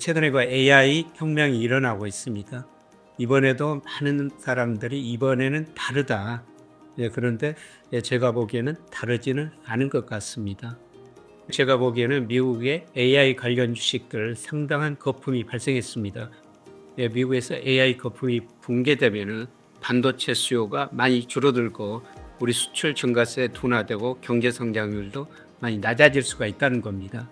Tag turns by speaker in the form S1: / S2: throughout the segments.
S1: 최근에 그 AI 혁명이 일어나고 있습니다. 이번에도 많은 사람들이 이번에는 다르다. 그런데 제가 보기에는 다르지는 않은 것 같습니다. 제가 보기에는 미국의 AI 관련 주식들 상당한 거품이 발생했습니다. 미국에서 AI 거품이 붕괴되면은 반도체 수요가 많이 줄어들고 우리 수출 증가세 둔화되고 경제 성장률도 많이 낮아질 수가 있다는 겁니다.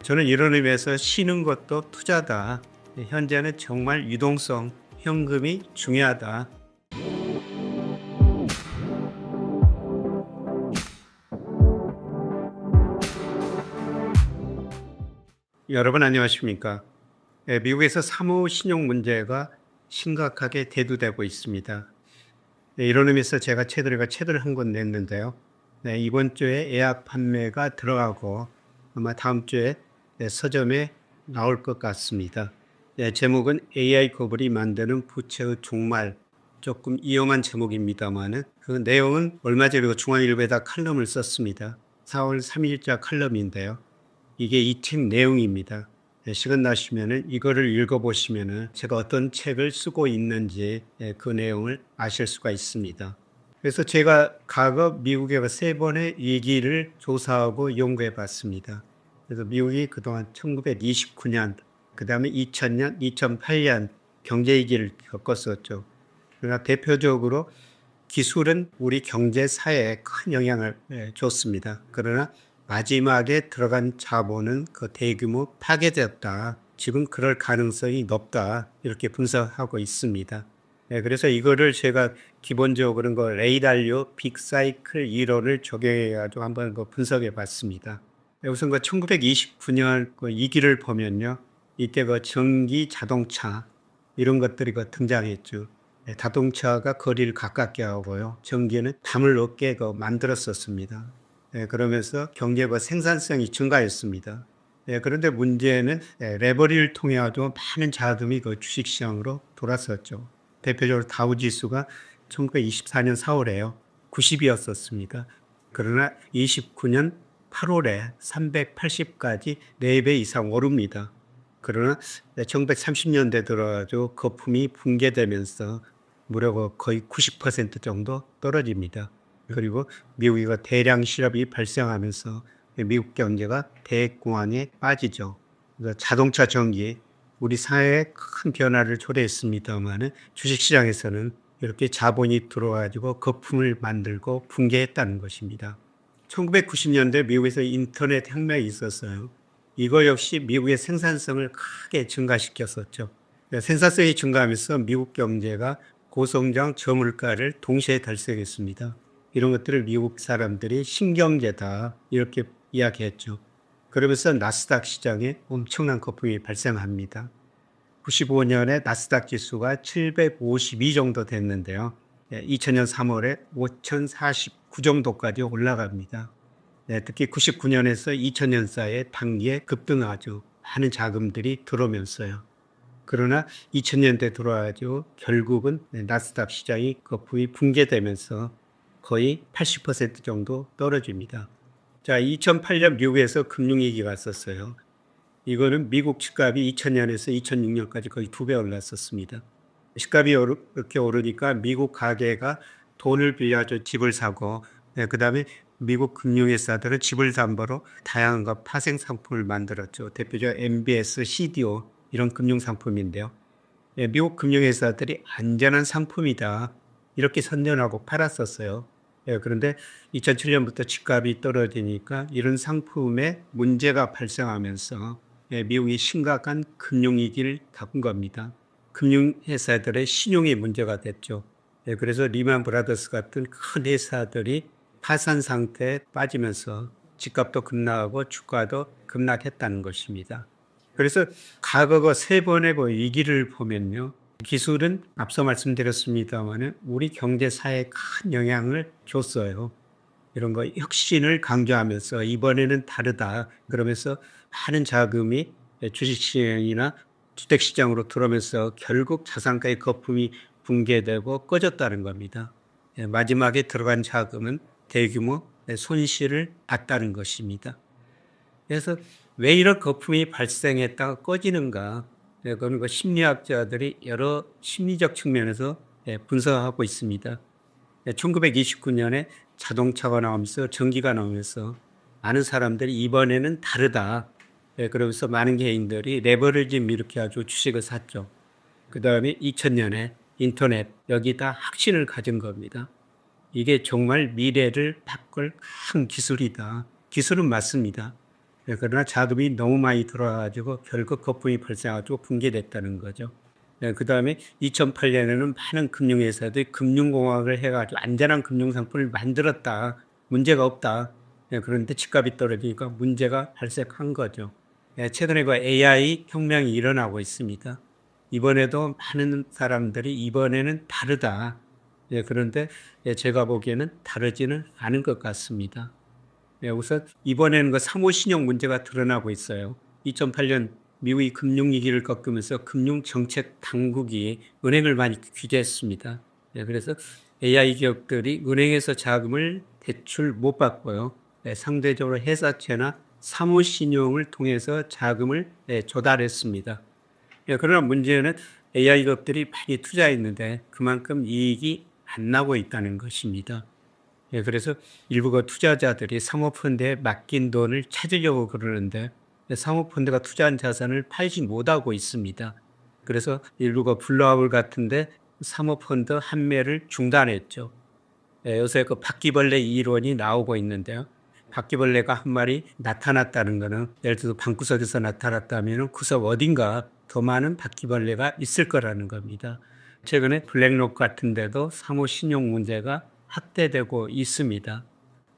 S1: 저는 이런 의미에서 쉬는 것도 투자다. 현재는 정말 유동성, 현금이 중요하다. 여러분 안녕하십니까? 미국에서 사무 신용 문제가 심각하게 대두되고 있습니다. 이런 의미에서 제가 책을 한 권 냈는데요. 이번 주에 예약 판매가 들어가고 아마 다음 주에 서점에 나올 것 같습니다. 제목은 AI 거블이 만드는 부채의 종말. 조금 위험한 제목입니다만 그 내용은 얼마 전에 중앙일보에다 칼럼을 썼습니다. 4월 3일자 칼럼인데요. 이게 이 책 내용입니다. 시간 나시면은 이거를 읽어보시면은 제가 어떤 책을 쓰고 있는지 그 내용을 아실 수가 있습니다. 그래서 제가 과거 미국의 3번의 위기를 조사하고 연구해 봤습니다. 그래서 미국이 그동안 1929년, 그 다음에 2000년, 2008년 경제위기를 겪었었죠. 그러나 대표적으로 기술은 우리 경제 사회에 큰 영향을 줬습니다. 그러나 마지막에 들어간 자본은 그 대규모 파괴되었다. 지금 그럴 가능성이 높다. 이렇게 분석하고 있습니다. 그래서 이거를 제가 기본적으로 그 레이 달리오 빅사이클 이론을 적용해가지고 한번 분석해 봤습니다. 우선 1929년 그 위기를 보면요. 이때 전기 자동차 이런 것들이 등장했죠. 자동차가 거리를 가깝게 하고요. 전기는 담을 없게 만들었었습니다. 그러면서 경제가 생산성이 증가했습니다. 그런데 문제는 레버리를 통해 아주 많은 자금이 주식시장으로 돌았었죠. 대표적으로 다우지수가 1924년 4월에요. 90이었었습니다. 그러나 29년 8월에 380까지 4배 이상 오릅니다. 그러나 1930년대 들어가지고 거품이 붕괴되면서 무려 거의 90% 정도 떨어집니다. 그리고 미국이 대량 실업이 발생하면서 미국 경제가 대공황에 빠지죠. 자동차 전기 우리 사회에 큰 변화를 초래했습니다만 주식시장에서는 이렇게 자본이 들어와가지고 거품을 만들고 붕괴했다는 것입니다. 1990년대 미국에서 인터넷 혁명이 있었어요. 이거 역시 미국의 생산성을 크게 증가시켰었죠. 생산성이 증가하면서 미국 경제가 고성장 저물가를 동시에 달성했습니다. 이런 것들을 미국 사람들이 신경제다 이렇게 이야기했죠. 그러면서 나스닥 시장에 엄청난 거품이 발생합니다. 95년에 나스닥 지수가 752 정도 됐는데요. 2000년 3월에 5049 정도까지 올라갑니다. 특히 99년에서 2000년 사이에 단기에 급등하죠. 많은 자금들이 들어오면서요. 그러나 2000년대 들어와가지고 결국은 나스닥 시장이 거품이 붕괴되면서 거의 80% 정도 떨어집니다. 자, 2008년 미국에서 금융위기가 왔었어요. 이거는 미국 집값이 2000년에서 2006년까지 거의 2배 올랐었습니다. 집값이 이렇게 오르니까 미국 가게가 돈을 빌려줘 집을 사고, 그 다음에 미국 금융회사들은 집을 담보로 다양한 파생 상품을 만들었죠. 대표적으로 MBS, CDO 이런 금융상품인데요. 미국 금융회사들이 안전한 상품이다 이렇게 선전하고 팔았었어요. 그런데 2007년부터 집값이 떨어지니까 이런 상품에 문제가 발생하면서 미국이 심각한 금융위기를 겪은 겁니다. 금융회사들의 신용이 문제가 됐죠. 그래서 리만 브라더스 같은 큰 회사들이 파산 상태에 빠지면서 집값도 급락하고 주가도 급락했다는 것입니다. 그래서 과거 3번의 위기를 보면요. 기술은 앞서 말씀드렸습니다만 우리 경제 사회에 큰 영향을 줬어요. 이런 혁신을 강조하면서 이번에는 다르다. 그러면서 많은 자금이 주식시장이나 주택시장으로 들어오면서 결국 자산가의 거품이 붕괴되고 꺼졌다는 겁니다. 마지막에 들어간 자금은 대규모 손실을 봤다는 것입니다. 그래서 왜 이런 거품이 발생했다가 꺼지는가? 그런 거 심리학자들이 여러 심리적 측면에서 분석하고 있습니다. 1929년에 자동차가 나오면서 전기가 나오면서 많은 사람들이 이번에는 다르다. 그러면서 많은 개인들이 레버리지 이렇게 아주 주식을 샀죠. 그 다음에 2000년에 인터넷 여기다 확신을 가진 겁니다. 이게 정말 미래를 바꿀 큰 기술이다. 기술은 맞습니다. 그러나 자금이 너무 많이 들어와가지고 결국 거품이 발생하고 붕괴됐다는 거죠. 그 다음에 2008년에는 많은 금융회사들이 금융공학을 해가지고 안전한 금융상품을 만들었다. 문제가 없다. 그런데 집값이 떨어지니까 문제가 발생한 거죠. 최근에 그 AI 혁명이 일어나고 있습니다. 이번에도 많은 사람들이 이번에는 다르다. 그런데 제가 보기에는 다르지는 않은 것 같습니다. 우선 이번에는 그 사모신용 문제가 드러나고 있어요. 2008년 미국이 금융위기를 겪으면서 금융정책 당국이 은행을 많이 규제했습니다. 그래서 AI 기업들이 은행에서 자금을 대출 못 받고요. 상대적으로 회사채나 사모신용을 통해서 자금을 조달했습니다. 그러나 문제는 AI 기업들이 많이 투자했는데 그만큼 이익이 안 나고 있다는 것입니다. 그래서 일부 그 투자자들이 사모펀드에 맡긴 돈을 찾으려고 그러는데 사모펀드가 투자한 자산을 팔지 못하고 있습니다. 그래서 일부 그 블루아울 같은데 사모펀드 판매를 중단했죠. 요새 그 바퀴벌레 이론이 나오고 있는데요. 바퀴벌레가 한 마리 나타났다는 것은 예를 들어서 방구석에서 나타났다면 구석 어딘가 더 많은 바퀴벌레가 있을 거라는 겁니다. 최근에 블랙록 같은 데도 사모신용 문제가 확대되고 있습니다.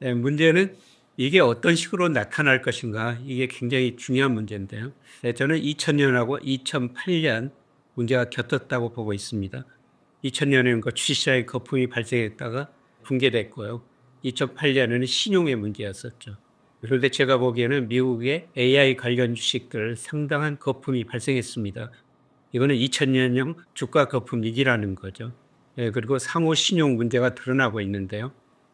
S1: 문제는 이게 어떤 식으로 나타날 것인가 이게 굉장히 중요한 문제인데요. 저는 2000년하고 2008년 문제가 겹쳤다고 보고 있습니다. 2000년에는 그 주식시장에 거품이 발생했다가 붕괴됐고요. 2008년에는 신용의 문제였었죠. 그런데 제가 보기에는 미국의 AI 관련 주식들 상당한 거품이 발생했습니다. 이거는 2000년형 주가 거품 위기라는 거죠. 그리고 상호 신용 문제가 드러나고 있는데요.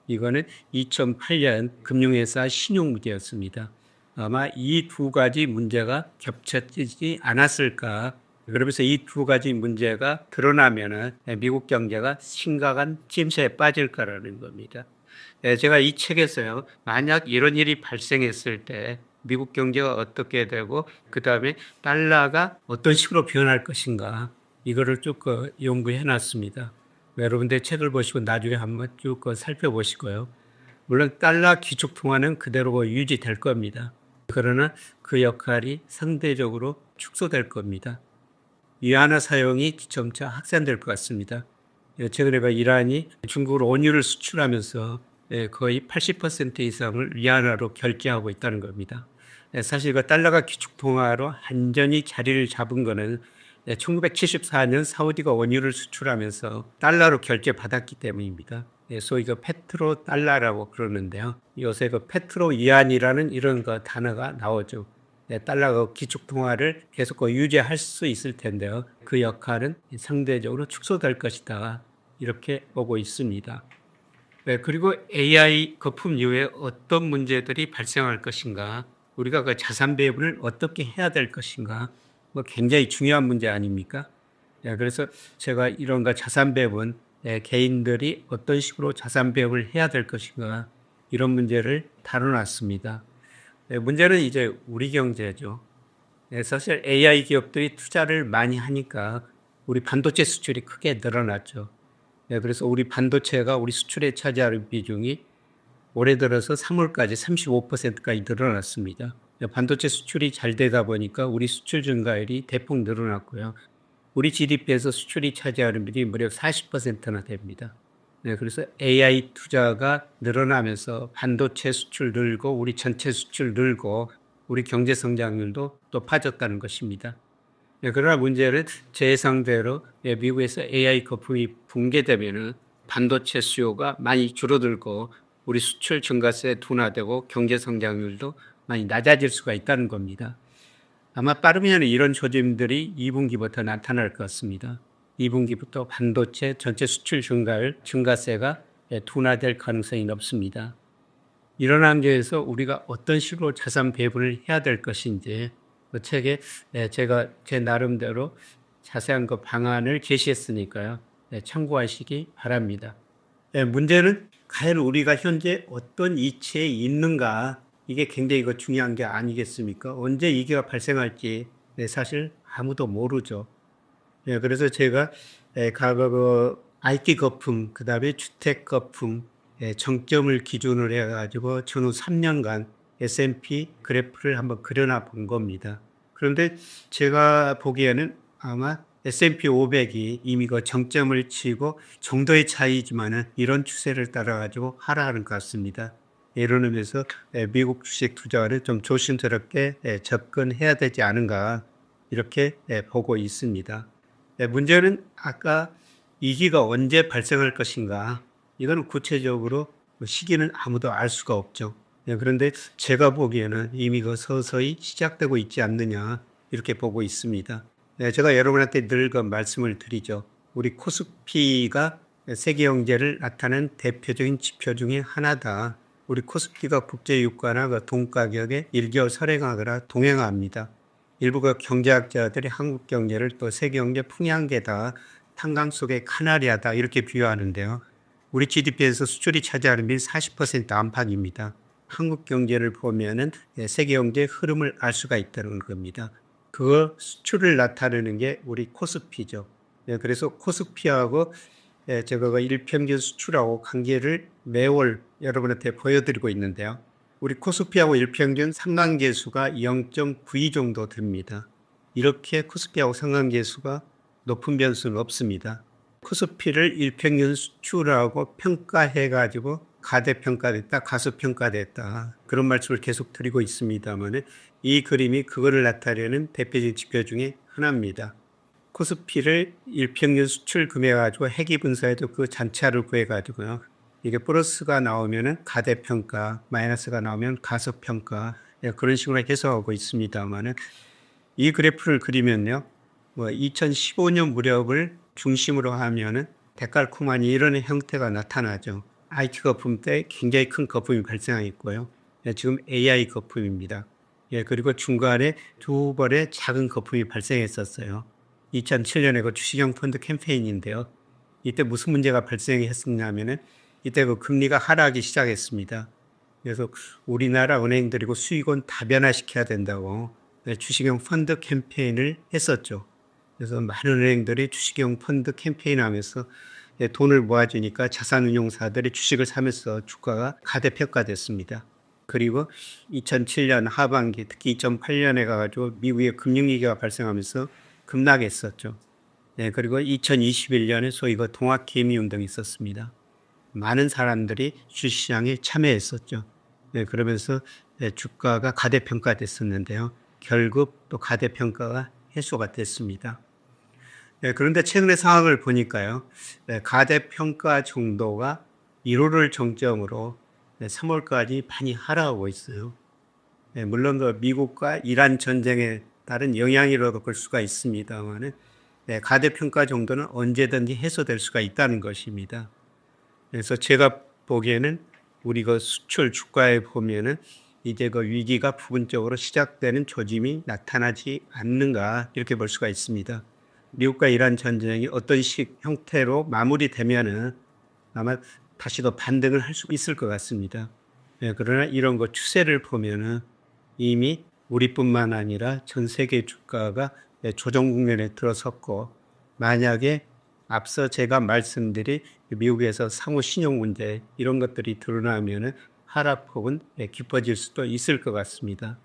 S1: 이거는 2008년 금융회사 신용 문제였습니다. 아마 이 두 가지 문제가 겹쳐지지 않았을까. 그러면서 이 두 가지 문제가 드러나면은 미국 경제가 심각한 침체에 빠질 거라는 겁니다. 제가 이 책에서요, 만약 이런 일이 발생했을 때 미국 경제가 어떻게 되고 그 다음에 달러가 어떤 식으로 변할 것인가 이거를 쭉 연구해 놨습니다. 여러분들 책을 보시고 나중에 한번 쭉 살펴보시고요. 물론 달러 기축통화는 그대로 유지될 겁니다. 그러나 그 역할이 상대적으로 축소될 겁니다. 위안화 사용이 점차 확산될 것 같습니다. 최근에 이란이 중국으로 원유를 수출하면서 거의 80% 이상을 위안화로 결제하고 있다는 겁니다. 사실 그 달러가 기축통화로 완전히 자리를 잡은 거는 1974년 사우디가 원유를 수출하면서 달러로 결제받았기 때문입니다. 소위 그 페트로 달러라고 그러는데요. 요새 그 페트로 위안이라는 이런 그 단어가 나오죠. 달러가 기축통화를 계속 유지할 수 있을 텐데요. 그 역할은 상대적으로 축소될 것이다. 이렇게 보고 있습니다. 그리고 AI 거품 이후에 어떤 문제들이 발생할 것인가, 우리가 그 자산 배분을 어떻게 해야 될 것인가, 굉장히 중요한 문제 아닙니까? 그래서 제가 이런 거 자산 배분, 개인들이 어떤 식으로 자산 배분을 해야 될 것인가, 이런 문제를 다뤄놨습니다. 문제는 이제 우리 경제죠. 사실 AI 기업들이 투자를 많이 하니까 우리 반도체 수출이 크게 늘어났죠. 그래서 우리 반도체가 우리 수출에 차지하는 비중이 올해 들어서 3월까지 35%까지 늘어났습니다. 반도체 수출이 잘 되다 보니까 우리 수출 증가율이 대폭 늘어났고요. 우리 GDP에서 수출이 차지하는 비율이 무려 40%나 됩니다. 그래서 AI 투자가 늘어나면서 반도체 수출 늘고 우리 전체 수출 늘고 우리 경제 성장률도 또 빠졌다는 것입니다. 그러나 문제는 제 예상대로 미국에서 AI 거품이 붕괴되면 반도체 수요가 많이 줄어들고 우리 수출 증가세 둔화되고 경제 성장률도 많이 낮아질 수가 있다는 겁니다. 아마 빠르면 이런 조짐들이 2분기부터 나타날 것 같습니다. 2분기부터 반도체 전체 수출 증가율 증가세가 둔화될 가능성이 높습니다. 이런 환경에서 우리가 어떤 식으로 자산 배분을 해야 될 것인지 그 책에 제가 제 나름대로 자세한 그 방안을 제시했으니까요. 참고하시기 바랍니다. 문제는 과연 우리가 현재 어떤 이치에 있는가 이게 굉장히 중요한 게 아니겠습니까? 언제 위기가 발생할지 사실 아무도 모르죠. 그래서 제가 과거 IT 거품, 그 다음에 주택 거품, 정점을 기준으로 해가지고 전후 3년간 S&P 그래프를 한번 그려놔 본 겁니다. 그런데 제가 보기에는 아마 S&P 500이 이미 그 정점을 치고 정도의 차이지만은 이런 추세를 따라가지고 하락하는 것 같습니다. 이런 의미에서 미국 주식 투자를 좀 조심스럽게 접근해야 되지 않은가 이렇게 보고 있습니다. 문제는 아까 위기가 언제 발생할 것인가 이건 구체적으로 시기는 아무도 알 수가 없죠. 그런데 제가 보기에는 이미 서서히 시작되고 있지 않느냐 이렇게 보고 있습니다. 제가 여러분한테 늘 말씀을 드리죠. 우리 코스피가 세계 경제를 나타내는 대표적인 지표 중에 하나다. 우리 코스피가 국제 유가나 돈 가격에 일교선행하거나 동행합니다. 일부 경제학자들이 한국 경제를 또 세계 경제 풍향계다, 탄광 속의 카나리아다 이렇게 비유하는데요. 우리 GDP에서 수출이 차지하는 비율 40% 안팎입니다. 한국 경제를 보면은 세계 경제의 흐름을 알 수가 있다는 겁니다. 그 수출을 나타내는 게 우리 코스피죠. 그래서 코스피하고 제가 일평균 수출하고 관계를 매월 여러분한테 보여드리고 있는데요. 우리 코스피하고 일평균 상관계수가 0.92 정도 됩니다. 이렇게 코스피하고 상관계수가 높은 변수는 없습니다. 코스피를 일평균 수출하고 평가해가지고 가대평가됐다, 가소평가됐다 그런 말씀을 계속 드리고 있습니다만 이 그림이 그거를 나타내는 대표적인 지표 중에 하나입니다. 코스피를 일평균 수출 금해가지고 해기 분사해도 그 잔차를 구해가지고요. 이게 플러스가 나오면은 가대평가, 마이너스가 나오면 가소평가 그런 식으로 해석하고 있습니다만은 이 그래프를 그리면요. 2015년 무렵을 중심으로 하면은 데칼코마니 이런 형태가 나타나죠. IT 거품 때 굉장히 큰 거품이 발생했고요. 지금 AI 거품입니다. 그리고 중간에 두 번의 작은 거품이 발생했었어요. 2007년에 그 주식형 펀드 캠페인인데요. 이때 무슨 문제가 발생했었냐면은 이때 금리가 하락하기 시작했습니다. 그래서 우리나라 은행들이고 수익원 다변화시켜야 된다고 주식형 펀드 캠페인을 했었죠. 그래서 많은 은행들이 주식형 펀드 캠페인 하면서 돈을 모아주니까 자산운용사들이 주식을 사면서 주가가 가대평가됐습니다. 그리고 2007년 하반기, 특히 2008년에 가가지고 미국의 금융위기가 발생하면서 급락했었죠. 그리고 2021년에 소위 동학개미 운동이 있었습니다. 많은 사람들이 주식시장에 참여했었죠. 그러면서 주가가 가대평가됐었는데요. 결국 또 가대평가가 해소가 됐습니다. 그런데 최근의 상황을 보니까요. 가대평가 정도가 1월을 정점으로 3월까지 많이 하락하고 있어요. 물론 미국과 이란 전쟁에 따른 영향이라고 볼 수가 있습니다만 가대평가 정도는 언제든지 해소될 수가 있다는 것입니다. 그래서 제가 보기에는 우리 수출 주가에 보면은 이제 위기가 부분적으로 시작되는 조짐이 나타나지 않는가 이렇게 볼 수가 있습니다. 미국과 이란 전쟁이 어떤 형태로 마무리되면은 아마 다시 더 반등을 할 수 있을 것 같습니다. 그러나 이런 추세를 보면은 이미 우리뿐만 아니라 전 세계 주가가 조정 국면에 들어섰고 만약에 앞서 제가 말씀드린 미국에서 상호 신용 문제 이런 것들이 드러나면은 하락폭은 깊어질 수도 있을 것 같습니다.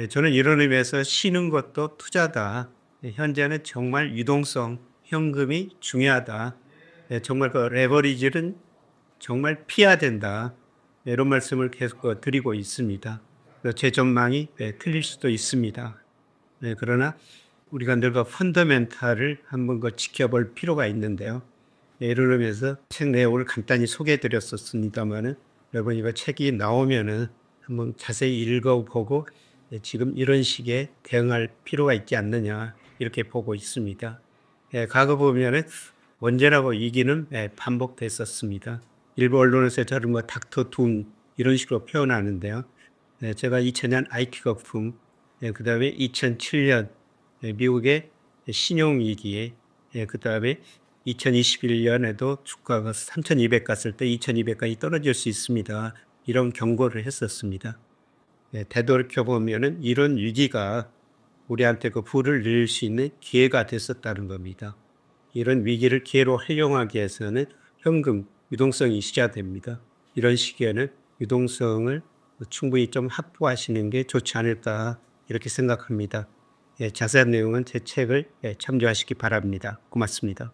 S1: 저는 이런 의미에서 쉬는 것도 투자다. 현재는 정말 유동성, 현금이 중요하다. 정말 레버리지는 정말 피해야 된다. 이런 말씀을 계속 드리고 있습니다. 제 전망이 틀릴 수도 있습니다. 그러나 우리가 늘 펀더멘탈을 한번 지켜볼 필요가 있는데요. 이런 의미에서 책 내용을 간단히 소개해 드렸었습니다만은 여러분 이거 책이 나오면은 한번 자세히 읽어보고 지금 이런 식의 대응할 필요가 있지 않느냐 이렇게 보고 있습니다. 과거 보면은 언제나 위기는 반복됐었습니다. 일부 언론에서 저를 닥터 둠 이런 식으로 표현하는데요. 제가 2000년 IT 거품, 그다음에 2007년 미국의 신용위기에, 그다음에 2021년에도 주가가 3,200 갔을 때 2,200까지 떨어질 수 있습니다. 이런 경고를 했었습니다. 되돌이켜 보면은 이런 위기가 우리한테 그 부를 늘릴 수 있는 기회가 됐었다는 겁니다. 이런 위기를 기회로 활용하기 위해서는 현금, 유동성이 있어야 됩니다. 이런 시기에는 유동성을 충분히 좀 확보하시는 게 좋지 않을까 이렇게 생각합니다. 자세한 내용은 제 책을 참조하시기 바랍니다. 고맙습니다.